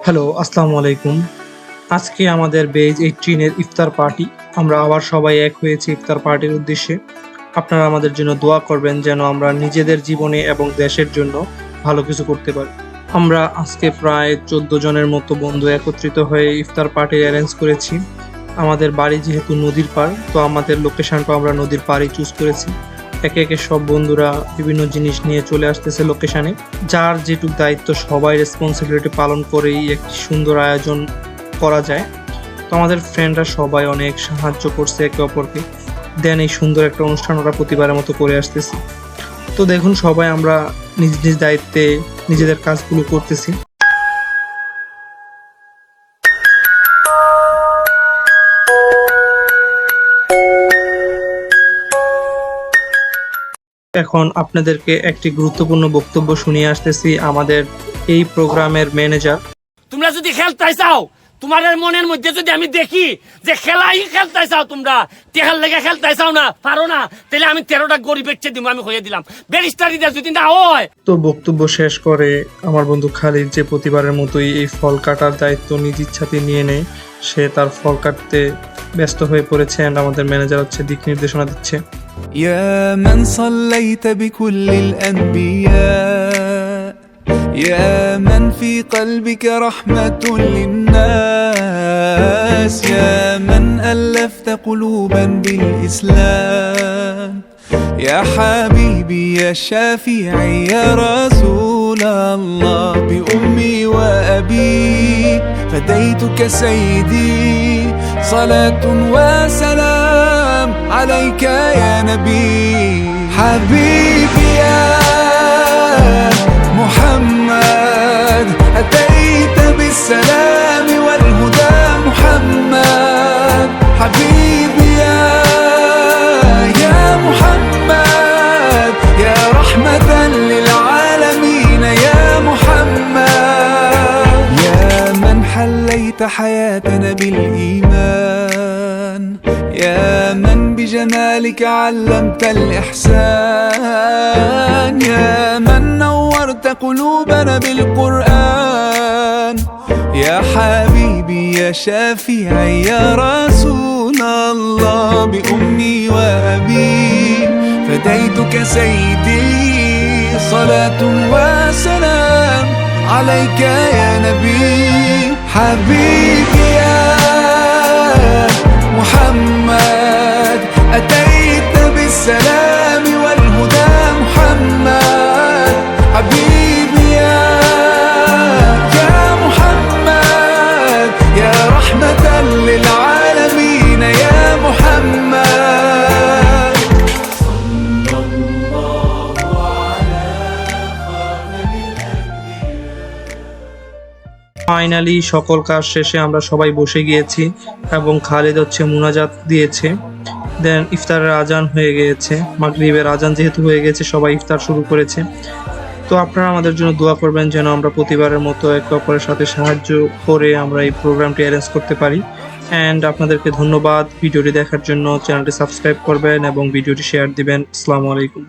Hello, আসসালামু আলাইকুম। আজকে আমাদের বেজ 18 এর ইফতার পার্টি। আমরা আবার সবাই এক হয়েছি ইফতার পার্টির উদ্দেশ্যে। আপনারা আমাদের জন্য দোয়া করবেন যেন আমরা নিজেদের জীবনে এবং দেশের জন্য ভালো কিছু করতে পারি। আমরা আজকে প্রায় 14 জনের মতো বন্ধু একত্রিত হয়ে ইফতার পার্টি অ্যারেঞ্জ করেছি। আমাদের বাড়ি যেহেতু নদীর পাড়, তো আমাদের লোকেশনটা আমরা নদীর পাড়েই চুজ করেছি। একে একে সব বন্ধুরা বিভিন্ন জিনিস নিয়ে চলে আসতেছে লোকেশনে। যার যেটুক দায়িত্ব সবাই রেসপন্সিবিলিটি পালন করেই একটি সুন্দর আয়োজন করা যায়। তো আমাদের ফ্রেন্ডরা সবাই অনেক সাহায্য করছে একে অপরকে। দেন এই সুন্দর একটা অনুষ্ঠান ওরা প্রতিবারের মতো করে আসতেছি। তো দেখুন সবাই আমরা নিজ নিজ দায়িত্বে নিজেদের কাজগুলো করতেছি। এখন আপনাদেরকে একটি গুরুত্বপূর্ণ বক্তব্য শুনিয়ে আসতেছি আমাদের এই প্রোগ্রামের ম্যানেজার। তোমরা যদি খেলতে চাও, তোমাদের মনের মধ্যে যদি আমি দেখি যে খেলাই খেলতে চাও, তোমরা টেহার লেগে খেলতে চাও না, পারো না, তাহলে আমি 13টা গরিব বেচে দিব। আমি হয়ে দিলাম ব্যারিস্টারিদের যদি না হয়। তো বক্তব্য শেষ করে আমার বন্ধু খালিদ যে প্রতিবারের মতোই এই ফল কাটার দায়িত্ব নিজ ইচ্ছাতে নিয়ে নেয়, সে তার ফল কাটতে ব্যস্ত হয়ে পড়েছে এন্ড আমাদের ম্যানেজার হচ্ছে দিক নির্দেশনা দিচ্ছে। يا من صليت بكل الأنبياء يا من في قلبك رحمة للناس يا من ألفت قلوبا بالإسلام يا حبيبي يا شافعي يا رسول الله بأمي وأبي فديتك سيدي صلاة وسلام عليك يا نبي حبيبي يا محمد أتيت بالسلام والهدى محمد حبيبي يا محمد يا رحمة للعالمين يا محمد يا من حليت حياتنا بالإيمان يا من بجمالك علمت الإحسان يا من نورت قلوبنا بالقرآن يا حبيبي يا شافعي يا رسول الله بأمي وأبي فديتك سيدي صلاة وسلام عليك يا نبي حبيبي يا محمد أتيت بالسلام والهدى محمد حبيبي يا محمد يا رحمة للعالمين يا محمد صلى الله على خاتم الأنبياء ফাইনালি সকল কাজ শেষে আমরা সবাই বসে গিয়েছি এবং খালিদ হচ্ছে মুনাজাত দিয়েছে। দেন ইফতারের আজান হয়ে গিয়েছে, মাগরিবের আজান যেহেতু হয়ে গেছে সবাই ইফতার শুরু করেছে। তো আপনারা আমাদের জন্য দোয়া করবেন যেন আমরা প্রতিবারের মতো একে অপরের সাথে সাহায্য করে আমরা এই প্রোগ্রামটি অ্যারেঞ্জ করতে পারি। অ্যান্ড আপনাদেরকে ধন্যবাদ ভিডিওটি দেখার জন্য। চ্যানেলটি সাবস্ক্রাইব করবেন এবং ভিডিওটি শেয়ার দিবেন। আসসালামু আলাইকুম।